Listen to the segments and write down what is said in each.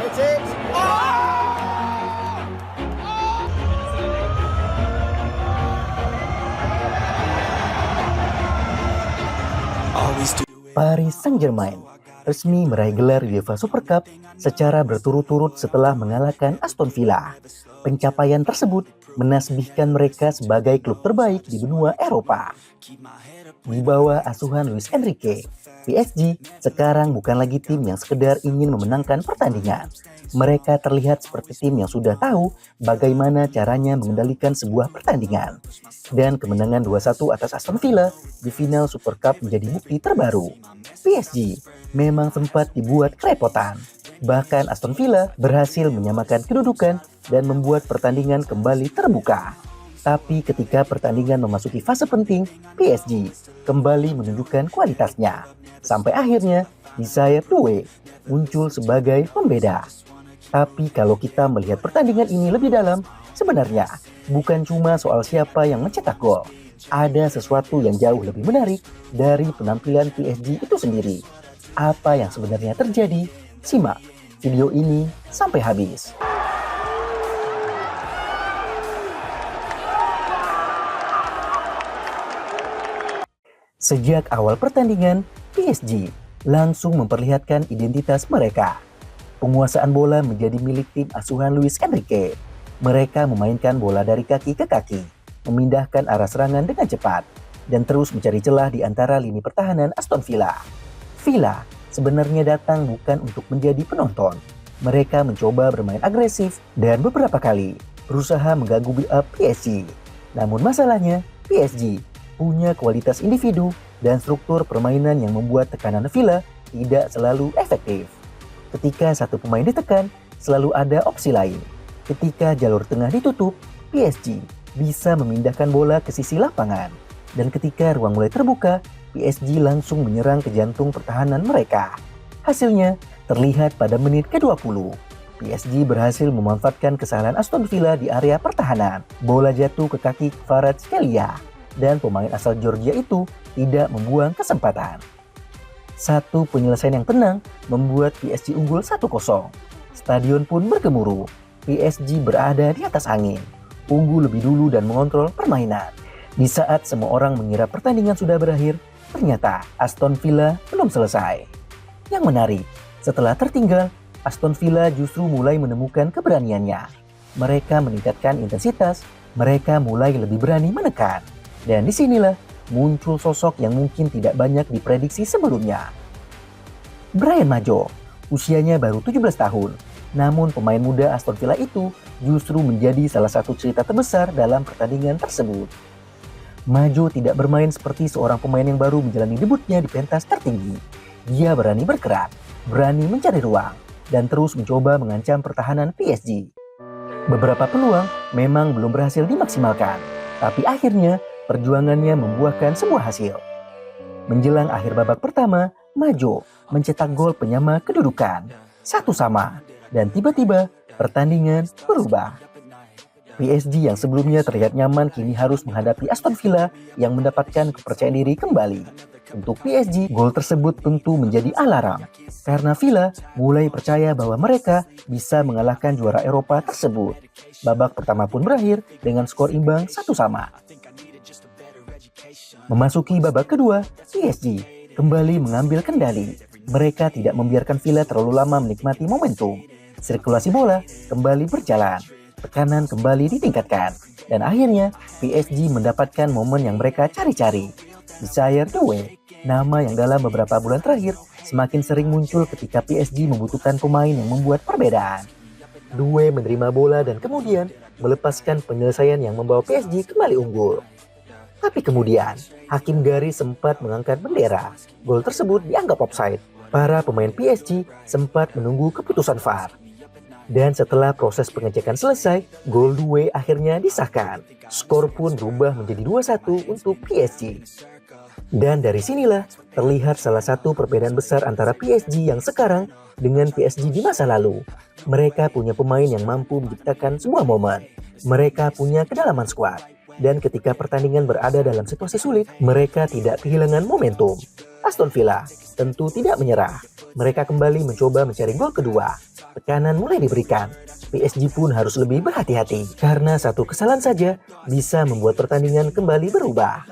Rakitic. Paris Saint-Germain resmi meraih gelar UEFA Super Cup secara berturut-turut setelah mengalahkan Aston Villa. Pencapaian tersebut menasbihkan mereka sebagai klub terbaik di benua Eropa. Di bawah asuhan Luis Enrique, PSG sekarang bukan lagi tim yang sekedar ingin memenangkan pertandingan. Mereka terlihat seperti tim yang sudah tahu bagaimana caranya mengendalikan sebuah pertandingan. Dan kemenangan 2-1 atas Aston Villa di final Super Cup menjadi bukti terbaru. PSG memang sempat dibuat kerepotan. Bahkan Aston Villa berhasil menyamakan kedudukan dan membuat pertandingan kembali terbuka. Tapi ketika pertandingan memasuki fase penting, PSG kembali menunjukkan kualitasnya. Sampai akhirnya Desire Doué muncul sebagai pembeda. Tapi kalau kita melihat pertandingan ini lebih dalam, sebenarnya bukan cuma soal siapa yang mencetak gol. Ada sesuatu yang jauh lebih menarik dari penampilan PSG itu sendiri. Apa yang sebenarnya terjadi? Simak video ini sampai habis. Sejak awal pertandingan, PSG langsung memperlihatkan identitas mereka. Penguasaan bola menjadi milik tim asuhan Luis Enrique. Mereka memainkan bola dari kaki ke kaki, memindahkan arah serangan dengan cepat, dan terus mencari celah di antara lini pertahanan Aston Villa. Villa sebenarnya datang bukan untuk menjadi penonton. Mereka mencoba bermain agresif dan beberapa kali berusaha mengganggu build-up PSG. Namun masalahnya, PSG punya kualitas individu dan struktur permainan yang membuat tekanan Villa tidak selalu efektif. Ketika satu pemain ditekan, selalu ada opsi lain. Ketika jalur tengah ditutup, PSG bisa memindahkan bola ke sisi lapangan. Dan ketika ruang mulai terbuka, PSG langsung menyerang ke jantung pertahanan mereka. Hasilnya terlihat pada menit ke-20. PSG berhasil memanfaatkan kesalahan Aston Villa di area pertahanan. Bola jatuh ke kaki Kvaratskhelia dan pemain asal Georgia itu tidak membuang kesempatan. Satu penyelesaian yang tenang membuat PSG unggul 1-0. Stadion pun bergemuruh. PSG berada di atas angin, unggul lebih dulu dan mengontrol permainan. Di saat semua orang mengira pertandingan sudah berakhir, ternyata Aston Villa belum selesai. Yang menarik, setelah tertinggal, Aston Villa justru mulai menemukan keberaniannya. Mereka meningkatkan intensitas, mereka mulai lebih berani menekan. Dan disinilah muncul sosok yang mungkin tidak banyak diprediksi sebelumnya. Bryan Majo, usianya baru 17 tahun, namun pemain muda Aston Villa itu justru menjadi salah satu cerita terbesar dalam pertandingan tersebut. Majo tidak bermain seperti seorang pemain yang baru menjalani debutnya di pentas tertinggi. Dia berani bergerak, berani mencari ruang, dan terus mencoba mengancam pertahanan PSG. Beberapa peluang memang belum berhasil dimaksimalkan, tapi akhirnya perjuangannya membuahkan sebuah hasil. Menjelang akhir babak pertama, Majo mencetak gol penyama kedudukan 1-1, dan tiba-tiba pertandingan berubah. PSG yang sebelumnya terlihat nyaman kini harus menghadapi Aston Villa yang mendapatkan kepercayaan diri kembali. Untuk PSG, gol tersebut tentu menjadi alarm karena Villa mulai percaya bahwa mereka bisa mengalahkan juara Eropa tersebut. Babak pertama pun berakhir dengan skor imbang 1-1. Memasuki babak kedua, PSG kembali mengambil kendali. Mereka tidak membiarkan Villa terlalu lama menikmati momentum. Sirkulasi bola kembali berjalan, tekanan kembali ditingkatkan, dan akhirnya PSG mendapatkan momen yang mereka cari-cari. Desire Doué, nama yang dalam beberapa bulan terakhir semakin sering muncul ketika PSG membutuhkan pemain yang membuat perbedaan. Doué menerima bola dan kemudian melepaskan penyelesaian yang membawa PSG kembali unggul. Tapi kemudian, hakim garis sempat mengangkat bendera. Gol tersebut dianggap offside. Para pemain PSG sempat menunggu keputusan VAR. Dan setelah proses pengecekan selesai, gol Doué akhirnya disahkan. Skor pun berubah menjadi 2-1 untuk PSG. Dan dari sinilah terlihat salah satu perbedaan besar antara PSG yang sekarang dengan PSG di masa lalu. Mereka punya pemain yang mampu menciptakan sebuah momen. Mereka punya kedalaman skuad. Dan ketika pertandingan berada dalam situasi sulit, mereka tidak kehilangan momentum. Aston Villa tentu tidak menyerah. Mereka kembali mencoba mencari gol kedua. Tekanan mulai diberikan. PSG pun harus lebih berhati-hati karena satu kesalahan saja bisa membuat pertandingan kembali berubah.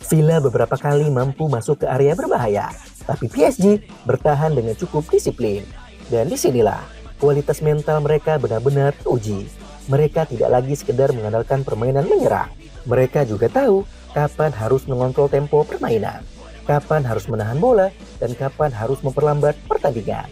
Villa beberapa kali mampu masuk ke area berbahaya, tapi PSG bertahan dengan cukup disiplin. Dan disinilah kualitas mental mereka benar-benar teruji. Mereka tidak lagi sekedar mengandalkan permainan menyerang. Mereka juga tahu kapan harus mengontrol tempo permainan, kapan harus menahan bola, dan kapan harus memperlambat pertandingan.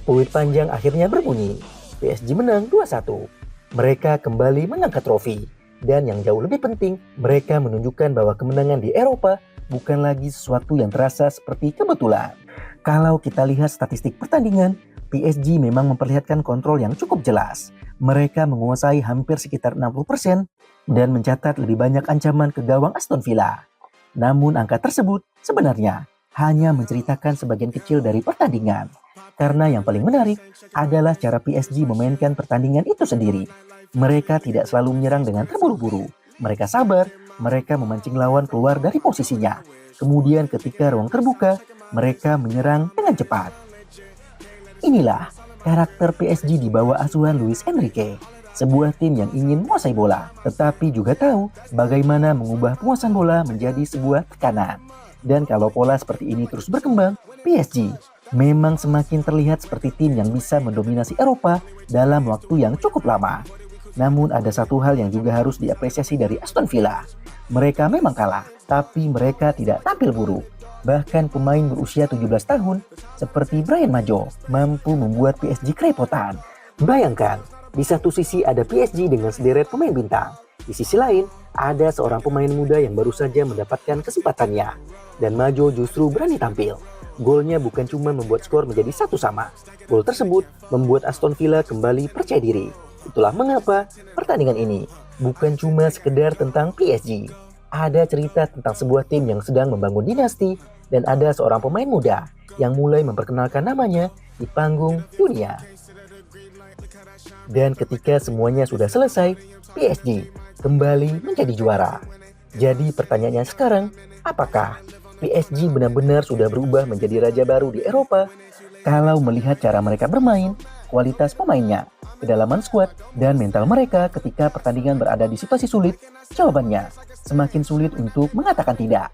Peluit panjang akhirnya berbunyi. PSG menang 2-1. Mereka kembali mengangkat trofi. Dan yang jauh lebih penting, mereka menunjukkan bahwa kemenangan di Eropa bukan lagi sesuatu yang terasa seperti kebetulan. Kalau kita lihat statistik pertandingan, PSG memang memperlihatkan kontrol yang cukup jelas. Mereka menguasai hampir sekitar 60% dan mencatat lebih banyak ancaman ke gawang Aston Villa. Namun angka tersebut sebenarnya hanya menceritakan sebagian kecil dari pertandingan. Karena yang paling menarik adalah cara PSG memainkan pertandingan itu sendiri. Mereka tidak selalu menyerang dengan terburu-buru. Mereka sabar, mereka memancing lawan keluar dari posisinya. Kemudian ketika ruang terbuka, mereka menyerang dengan cepat. Inilah karakter PSG di bawah asuhan Luis Enrique. Sebuah tim yang ingin menguasai bola, tetapi juga tahu bagaimana mengubah penguasaan bola menjadi sebuah tekanan. Dan kalau pola seperti ini terus berkembang, PSG memang semakin terlihat seperti tim yang bisa mendominasi Eropa dalam waktu yang cukup lama. Namun ada satu hal yang juga harus diapresiasi dari Aston Villa. Mereka memang kalah, tapi mereka tidak tampil buruk. Bahkan pemain berusia 17 tahun seperti Bryan Majo mampu membuat PSG kerepotan. Bayangkan, di satu sisi ada PSG dengan sederet pemain bintang. Di sisi lain, ada seorang pemain muda yang baru saja mendapatkan kesempatannya. Dan Majo justru berani tampil. Golnya bukan cuma membuat skor menjadi 1-1. Gol tersebut membuat Aston Villa kembali percaya diri. Itulah mengapa pertandingan ini bukan cuma sekedar tentang PSG. Ada cerita tentang sebuah tim yang sedang membangun dinasti dan ada seorang pemain muda yang mulai memperkenalkan namanya di panggung dunia. Dan ketika semuanya sudah selesai, PSG kembali menjadi juara. Jadi pertanyaannya sekarang, apakah PSG benar-benar sudah berubah menjadi raja baru di Eropa? Kalau melihat cara mereka bermain, kualitas pemainnya, kedalaman skuad, dan mental mereka ketika pertandingan berada di situasi sulit, jawabannya semakin sulit untuk mengatakan tidak.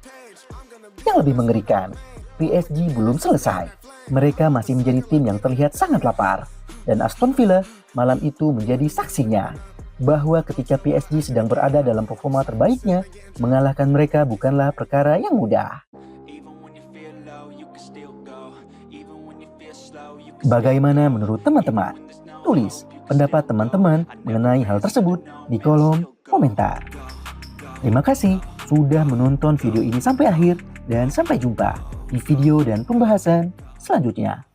Yang lebih mengerikan, PSG belum selesai. Mereka masih menjadi tim yang terlihat sangat lapar. Dan Aston Villa malam itu menjadi saksinya bahwa ketika PSG sedang berada dalam performa terbaiknya, mengalahkan mereka bukanlah perkara yang mudah. Bagaimana menurut teman-teman? Tulis pendapat teman-teman mengenai hal tersebut di kolom komentar. Terima kasih sudah menonton video ini sampai akhir dan sampai jumpa di video dan pembahasan selanjutnya.